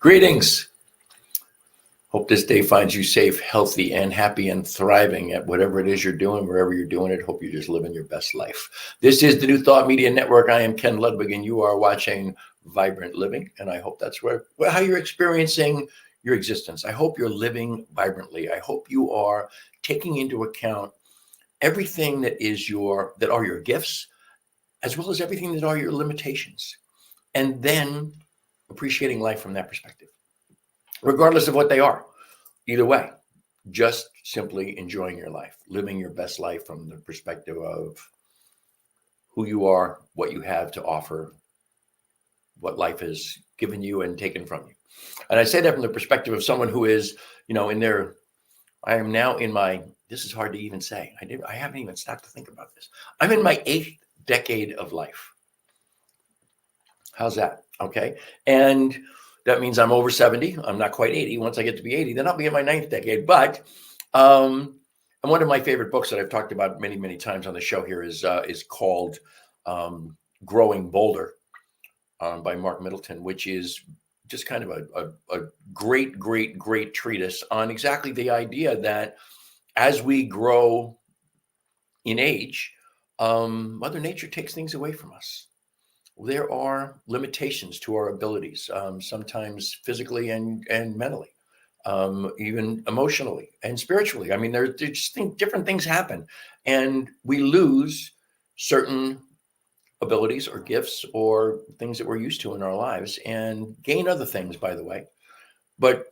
Greetings. Hope this day finds you safe, healthy, and happy and thriving at whatever it is you're doing, wherever you're doing it. Hope you're just living your best life. This is the New Thought Media Network. I am Ken Ludwig, and you are watching Vibrant Living. And I hope that's how you're experiencing your existence. I hope you're living vibrantly. I hope you are taking into account everything that are your gifts, as well as everything that are your limitations, and then appreciating life from that perspective, regardless of what they are. Either way, just simply enjoying your life, living your best life from the perspective of who you are, what you have to offer, what life has given you and taken from you. And I say that from the perspective of someone who is, I am now in my, this is hard to even say. I haven't even stopped to think about this. I'm in my 8th decade of life. How's that? Okay. And that means I'm over 70. I'm not quite 80. Once I get to be 80, then I'll be in my 9th decade. But and one of my favorite books that I've talked about many, many times on the show here is called Growing Bolder by Mark Middleton, which is just kind of a great treatise on exactly the idea that as we grow in age, Mother Nature takes things away from us. There are limitations to our abilities, sometimes physically and mentally, even emotionally and spiritually. I mean, there's just different things happen, and we lose certain abilities or gifts or things that we're used to in our lives and gain other things, by the way. But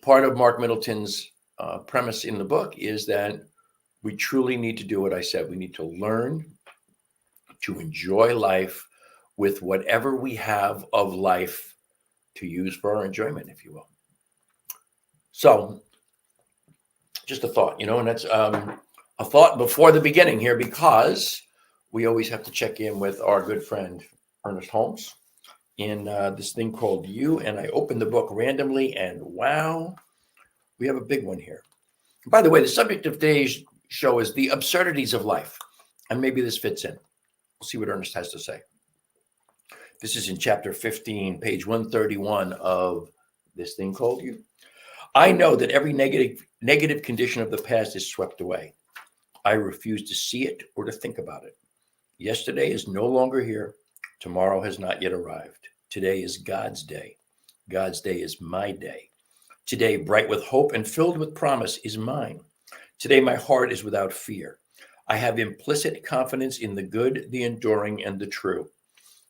part of Mark Middleton's premise in the book is that we truly need to do what I said. We need to learn to enjoy life with whatever we have of life to use for our enjoyment, if you will. So just a thought, and that's a thought before the beginning here, because we always have to check in with our good friend, Ernest Holmes, in this thing called You. And I opened the book randomly, and wow, we have a big one here. By the way, the subject of today's show is the absurdities of life. And maybe this fits in. We'll see what Ernest has to say. This is in chapter 15, page 131 of this thing called You. I know that every negative condition of the past is swept away. I refuse to see it or to think about it. Yesterday is no longer here. Tomorrow has not yet arrived. Today is God's day. God's day is my day. Today, bright with hope and filled with promise, is mine. Today, my heart is without fear. I have implicit confidence in the good, the enduring, and the true.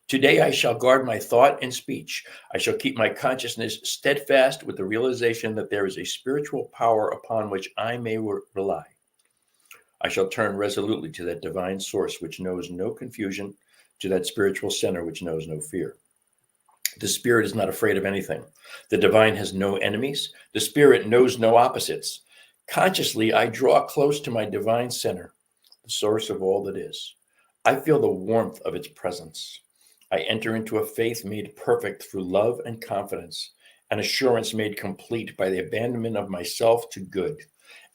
Today I shall guard my thought and speech. I shall keep my consciousness steadfast with the realization that there is a spiritual power upon which I may rely. I shall turn resolutely to that divine source which knows no confusion, to that spiritual center which knows no fear. The spirit is not afraid of anything. The divine has no enemies. The spirit knows no opposites. Consciously, I draw close to my divine center, the source of all that is. I feel the warmth of its presence. I enter into a faith made perfect through love and confidence, an assurance made complete by the abandonment of myself to good.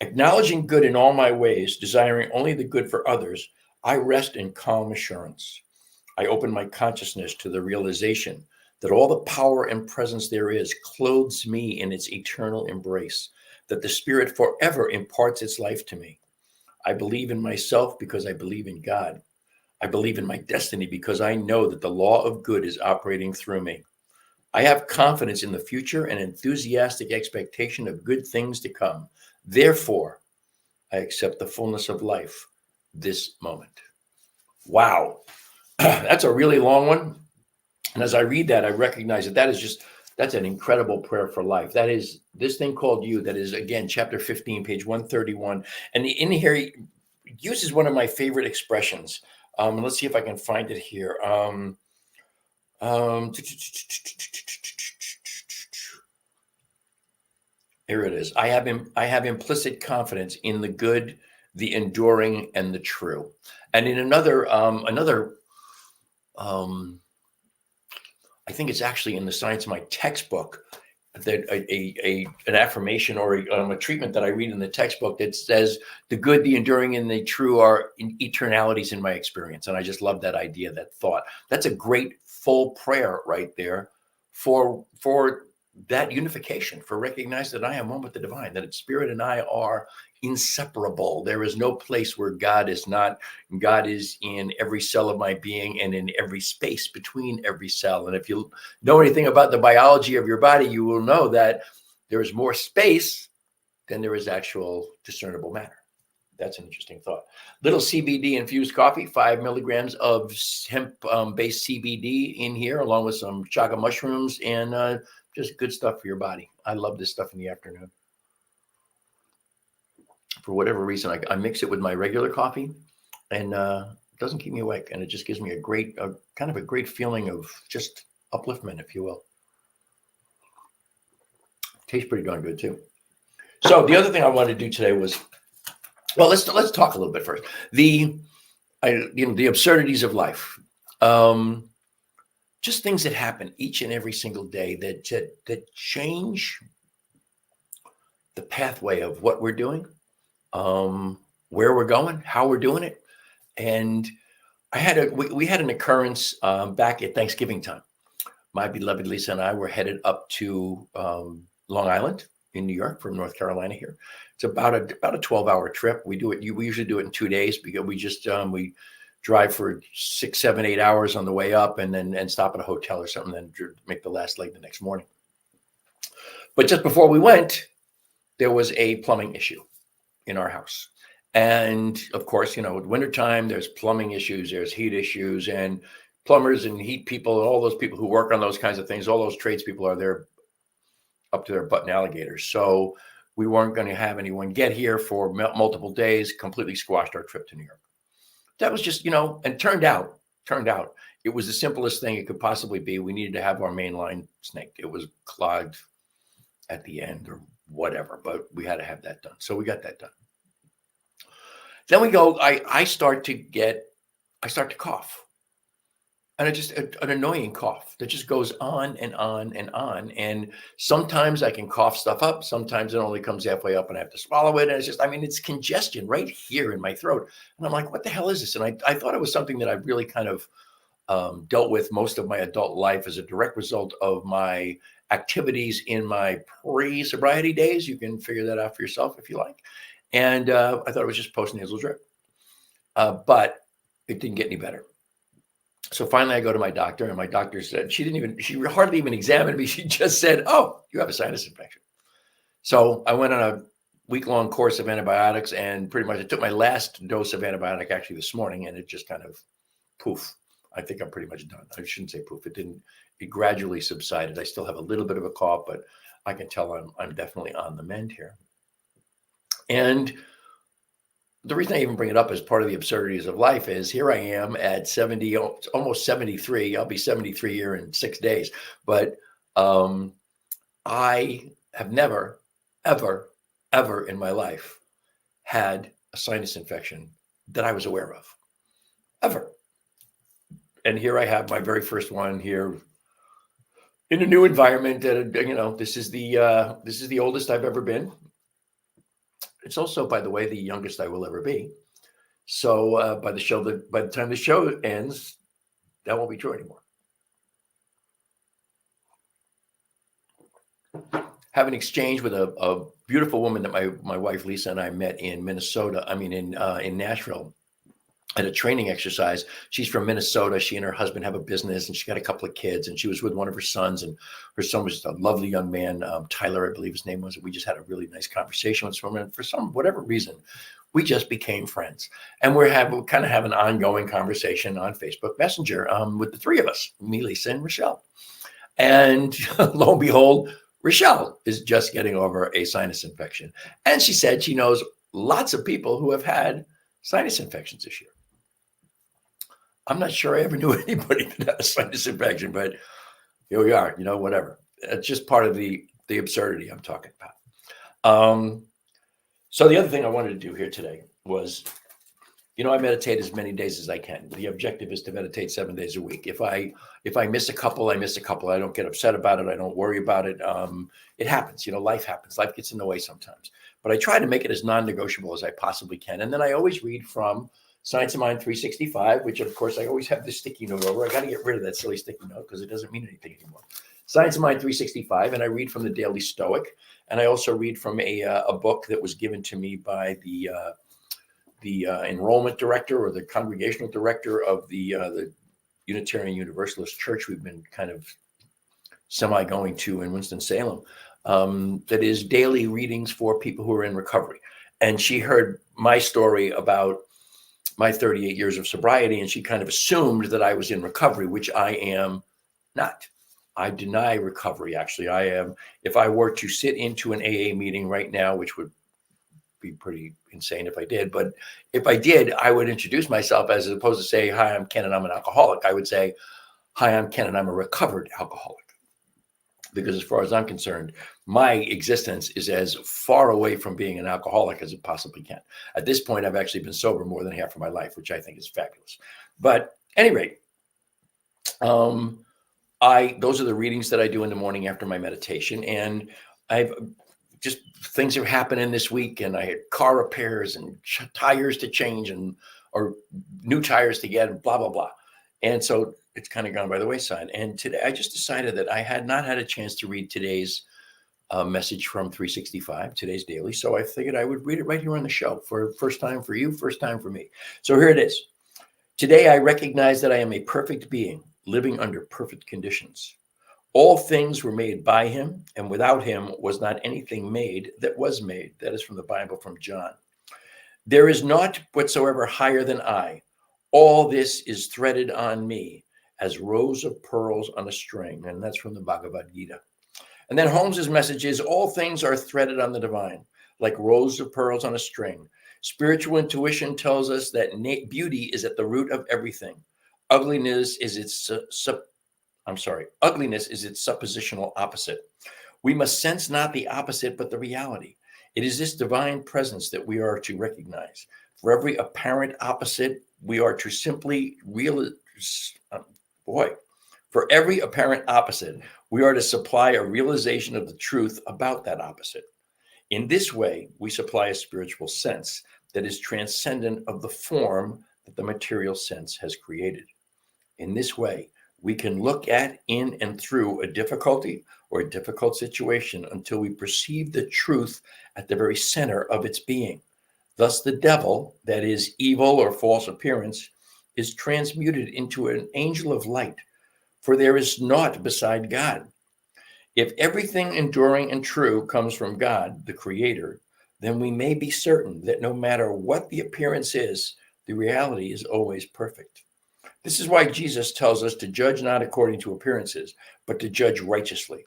Acknowledging good in all my ways, desiring only the good for others, I rest in calm assurance. I open my consciousness to the realization that all the power and presence there is clothes me in its eternal embrace, that the Spirit forever imparts its life to me. I believe in myself because I believe in God. I believe in my destiny because I know that the law of good is operating through me. I have confidence in the future and enthusiastic expectation of good things to come. Therefore, I accept the fullness of life this moment. Wow. That's a really long one. And as I read that, I recognize that's an incredible prayer for life. That is this thing called You. That is, again, chapter 15, page 131. And in here, he uses one of my favorite expressions. Let's see if I can find it here. Here it is. I have implicit confidence in the good, the enduring, and the true. And in another, I think it's actually in the Science of My textbook, that an affirmation or a treatment that I read in the textbook that says the good, the enduring, and the true are eternalities in my experience. And I just love that idea, that thought. That's a great full prayer right there for that unification, for recognizing that I am one with the divine, that spirit and I are inseparable. There is no place where God is not. God is in every cell of my being and in every space between every cell. And if you know anything about the biology of your body, you will know that there is more space than there is actual discernible matter. That's an interesting thought. Little CBD infused coffee, 5 milligrams of hemp-based CBD in here, along with some chaga mushrooms and just good stuff for your body. I love this stuff in the afternoon. For whatever reason, I mix it with my regular coffee, and it doesn't keep me awake. And it just gives me a kind of a great feeling of just upliftment, if you will. Tastes pretty darn good too. So the other thing I wanted to do today was, well, let's talk a little bit first. The absurdities of life. Just things that happen each and every single day that change the pathway of what we're doing, where we're going, how we're doing it. And we had an occurrence back at Thanksgiving time. My beloved Lisa and I were headed up to Long Island in New York from North Carolina here. It's about a 12-hour trip. We usually do it in 2 days because we drive for 6, 7, 8 hours on the way up and stop at a hotel or something, then make the last leg the next morning. But just before we went, there was a plumbing issue in our house. And of course, with wintertime, there's plumbing issues, there's heat issues, and plumbers and heat people and all those people who work on those kinds of things, all those tradespeople are there up to their butt in alligators. So we weren't going to have anyone get here for multiple days, completely squashed our trip to New York. That was just, and turned out it was the simplest thing it could possibly be. We needed to have our main line snaked. It was clogged at the end or whatever, but we had to have that done. So we got that done. Then we go, I start to cough. And it's just an annoying cough that just goes on and on and on. And sometimes I can cough stuff up. Sometimes it only comes halfway up and I have to swallow it. And it's just, it's congestion right here in my throat. And I'm like, what the hell is this? And I thought it was something that I really kind of dealt with most of my adult life as a direct result of my activities in my pre-sobriety days. You can figure that out for yourself if you like. And I thought it was just postnasal drip. But it didn't get any better. So finally I go to my doctor, and my doctor said, she hardly even examined me. She just said, "Oh, you have a sinus infection." So I went on a week-long course of antibiotics, and pretty much I took my last dose of antibiotic actually this morning, and it just kind of poof. I think I'm pretty much done. I shouldn't say poof. It gradually subsided. I still have a little bit of a cough, but I can tell I'm definitely on the mend here. And the reason I even bring it up as part of the absurdities of life is here I am at 70, almost 73. I'll be 73 here in 6 days. But I have never, ever, ever in my life had a sinus infection that I was aware of, ever. And here I have my very first one here in a new environment. This is the oldest I've ever been. It's also, by the way, the youngest I will ever be. So by the time the show ends, that won't be true anymore. Have an exchange with a beautiful woman that my wife Lisa and I met in Minnesota. In Nashville, at a training exercise. She's from Minnesota. She and her husband have a business, and she got a couple of kids, and she was with one of her sons, and her son was just a lovely young man, Tyler, I believe his name was. We just had a really nice conversation with someone, and for whatever reason, we just became friends. And we kind of have an ongoing conversation on Facebook Messenger with the three of us, me, Lisa, and Rochelle. And lo and behold, Rochelle is just getting over a sinus infection. And she said she knows lots of people who have had sinus infections this year. I'm not sure I ever knew anybody that had a sinus infection, but here we are, whatever. It's just part of the absurdity I'm talking about. So the other thing I wanted to do here today was, I meditate as many days as I can. The objective is to meditate 7 days a week. If I miss a couple, I miss a couple. I don't get upset about it. I don't worry about it. It happens. Life happens. Life gets in the way sometimes. But I try to make it as non-negotiable as I possibly can. And then I always read from Science of Mind 365, which of course I always have this sticky note over. I got to get rid of that silly sticky note because it doesn't mean anything anymore. Science of Mind 365, and I read from the Daily Stoic, and I also read from a book that was given to me by the enrollment director or the congregational director of the Unitarian Universalist Church we've been kind of semi-going to in Winston-Salem, that is daily readings for people who are in recovery. And she heard my story about my 38 years of sobriety, and she kind of assumed that I was in recovery, which I am not. I deny recovery, actually. I am. If I were to sit into an AA meeting right now, which would be pretty insane if I did, but if I did, I would introduce myself as opposed to say, hi, I'm Ken and I'm an alcoholic. I would say, hi, I'm Ken and I'm a recovered alcoholic. Because as far as I'm concerned, my existence is as far away from being an alcoholic as it possibly can. At this point, I've actually been sober more than half of my life, which I think is fabulous. But at any rate, those are the readings that I do in the morning after my meditation. And I've just things have happened in this week, and I had car repairs and tires to change or new tires to get and blah, blah, blah. And so it's kind of gone by the wayside. And today I just decided that I had not had a chance to read today's message from 365, today's daily. So I figured I would read it right here on the show for first time for you, first time for me. So here it is. Today I recognize that I am a perfect being living under perfect conditions. All things were made by him, and without him was not anything made that was made. That is from the Bible, from John. There is naught whatsoever higher than I. All this is threaded on me as rows of pearls on a string. And that's from the Bhagavad Gita. And then Holmes's message is, all things are threaded on the divine, like rows of pearls on a string. Spiritual intuition tells us that beauty is at the root of everything. Ugliness is its suppositional opposite. We must sense not the opposite, but the reality. It is this divine presence that we are to recognize. For every apparent opposite, we are to simply For every apparent opposite, we are to supply a realization of the truth about that opposite. In this way, we supply a spiritual sense that is transcendent of the form that the material sense has created. In this way, we can look at, in, and through a difficulty or a difficult situation until we perceive the truth at the very center of its being. Thus, the devil, that is, evil or false appearance, is transmuted into an angel of light, for there is naught beside God. If everything enduring and true comes from God, the Creator, then we may be certain that no matter what the appearance is, the reality is always perfect. This is why Jesus tells us to judge not according to appearances, but to judge righteously.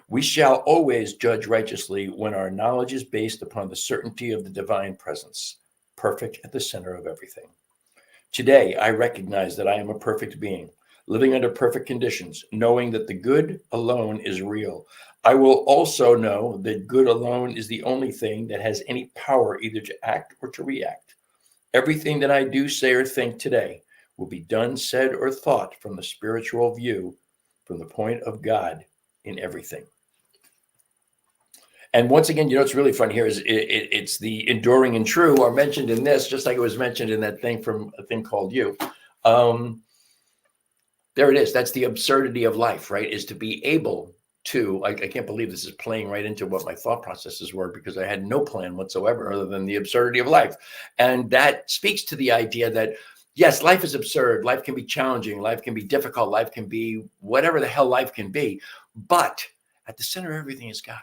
We shall always judge righteously when our knowledge is based upon the certainty of the divine presence, perfect at the center of everything. Today, I recognize that I am a perfect being, living under perfect conditions, knowing that the good alone is real. I will also know that good alone is the only thing that has any power either to act or to react. Everything that I do, say, or think today will be done, said, or thought from the spiritual view, from the point of God in everything. And once again, what's really fun here is it's the enduring and true are mentioned in this, just like it was mentioned in that thing from a thing called You. There it is. That's the absurdity of life, right? Is to be able to, I can't believe this is playing right into what my thought processes were, because I had no plan whatsoever other than the absurdity of life. And that speaks to the idea that, yes, life is absurd. Life can be challenging. Life can be difficult. Life can be whatever the hell life can be. But at the center of everything is God.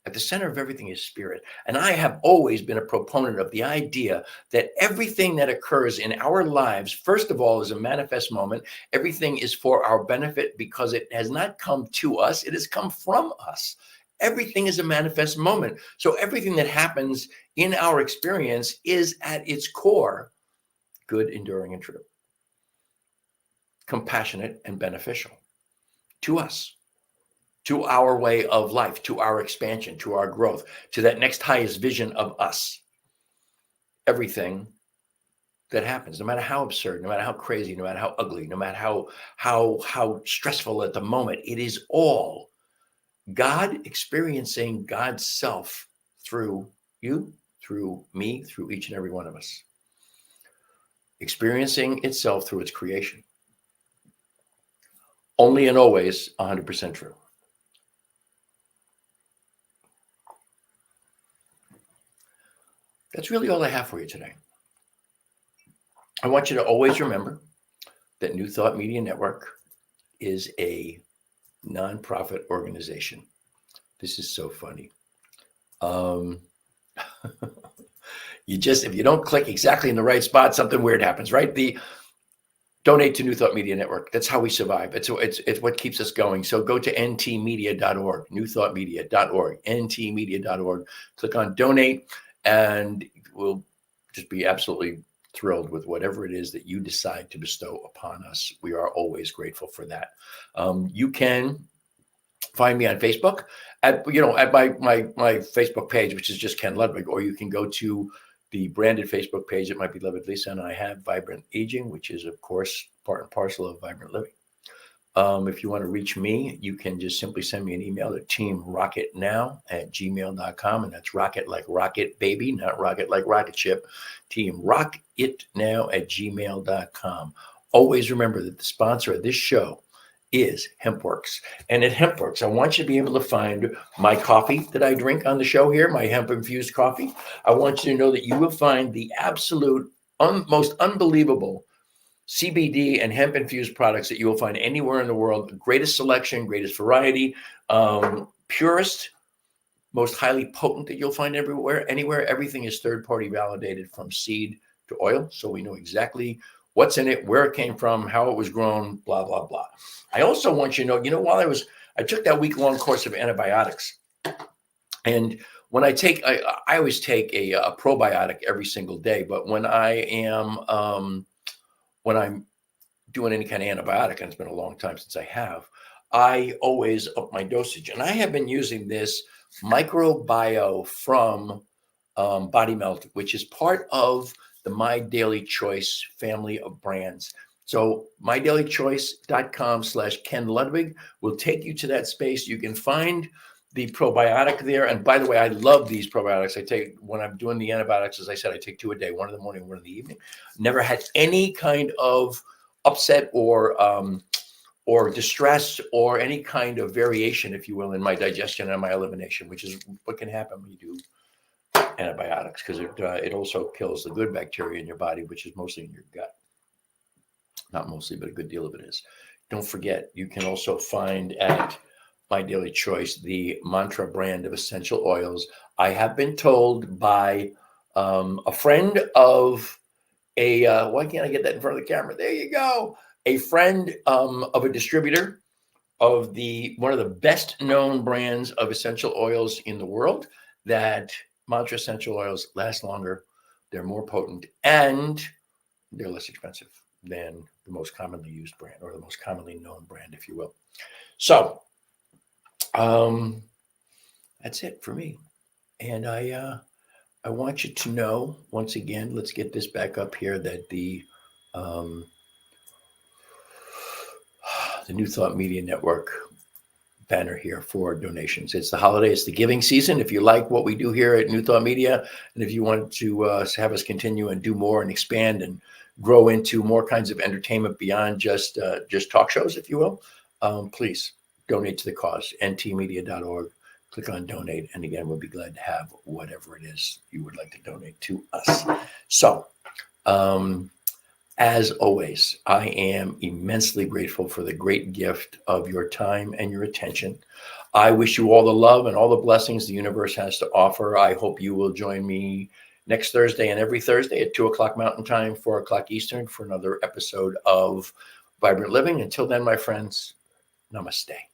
At the center of everything is spirit. And I have always been a proponent of the idea that everything that occurs in our lives, first of all, is a manifest moment. Everything is for our benefit because it has not come to us. It has come from us. Everything is a manifest moment. So everything that happens in our experience is at its core good, enduring, and true, compassionate, and beneficial to us, to our way of life, to our expansion, to our growth, to that next highest vision of us. Everything that happens, no matter how absurd, no matter how crazy, no matter how ugly, no matter how stressful at the moment, it is all God experiencing God's self through you, through me, through each and every one of us. Experiencing itself through its creation. Only and always 100% true. That's really all I have for you today. I want you to always remember that New Thought Media Network is a nonprofit organization. This is so funny. If you don't click exactly in the right spot, something weird happens, right? Donate to New Thought Media Network. That's how we survive. It's what keeps us going. So go to ntmedia.org, newthoughtmedia.org, ntmedia.org. Click on donate, and we'll just be absolutely thrilled with whatever it is that you decide to bestow upon us. We are always grateful for that. You can find me on Facebook at my Facebook page, which is just Ken Ludwig, or you can go to the branded Facebook page. It might be Love It Lisa, and I have Vibrant Aging, which is, of course, part and parcel of Vibrant Living. If you want to reach me, you can just simply send me an email at teamrocketnow@gmail.com. And that's rocket like rocket baby, not rocket like rocket ship. Teamrocketnow@gmail.com. Always remember that the sponsor of this show is HempWorks. And at HempWorks, I want you to be able to find my coffee that I drink on the show here, my hemp-infused coffee. I want you to know that you will find the absolute most unbelievable CBD and hemp-infused products that you will find anywhere in the world. The greatest selection, greatest variety, purest, most highly potent that you'll find anywhere. Everything is third-party validated from seed to oil, so we know exactly what's in it, where it came from, how it was grown, blah, blah, blah. I also want you to know, while I took that week-long course of antibiotics, and when I always take a probiotic every single day, but when I'm doing any kind of antibiotic, and it's been a long time since I have, I always up my dosage. And I have been using this microbio from Body Melt, which is part of the My Daily Choice family of brands. So mydailychoice.com/Ken Ludwig will take you to that space. You can find the probiotic there. And by the way, I love these probiotics. I take, when I'm doing the antibiotics, as I said, I take 2 a day, 1 in the morning, 1 in the evening. Never had any kind of upset or distress or any kind of variation, if you will, in my digestion and my elimination, which is what can happen when you do antibiotics, because it also kills the good bacteria in your body, which is mostly in your gut. Not mostly, but a good deal of it is. Don't forget, you can also find at My Daily Choice the Mantra brand of essential oils. I have been told by a friend of why can't I get that in front of the camera? There you go. A friend of a distributor of one of the best known brands of essential oils in the world, that Mantra essential oils last longer, they're more potent, and they're less expensive than the most commonly used brand, or the most commonly known brand, if you will. So that's it for me. And I want you to know, once again, let's get this back up here, that the New Thought Media Network banner here for donations. It's the holiday. It's the giving season. If you like what we do here at New Thought Media, and if you want to have us continue and do more and expand and grow into more kinds of entertainment beyond just talk shows, if you will, please donate to the cause, ntmedia.org. Click on donate. And again, we'll be glad to have whatever it is you would like to donate to us. So, as always, I am immensely grateful for the great gift of your time and your attention. I wish you all the love and all the blessings the universe has to offer. I hope you will join me next Thursday and every Thursday at 2:00 Mountain Time, 4:00 Eastern for another episode of Vibrant Living. Until then, my friends, namaste.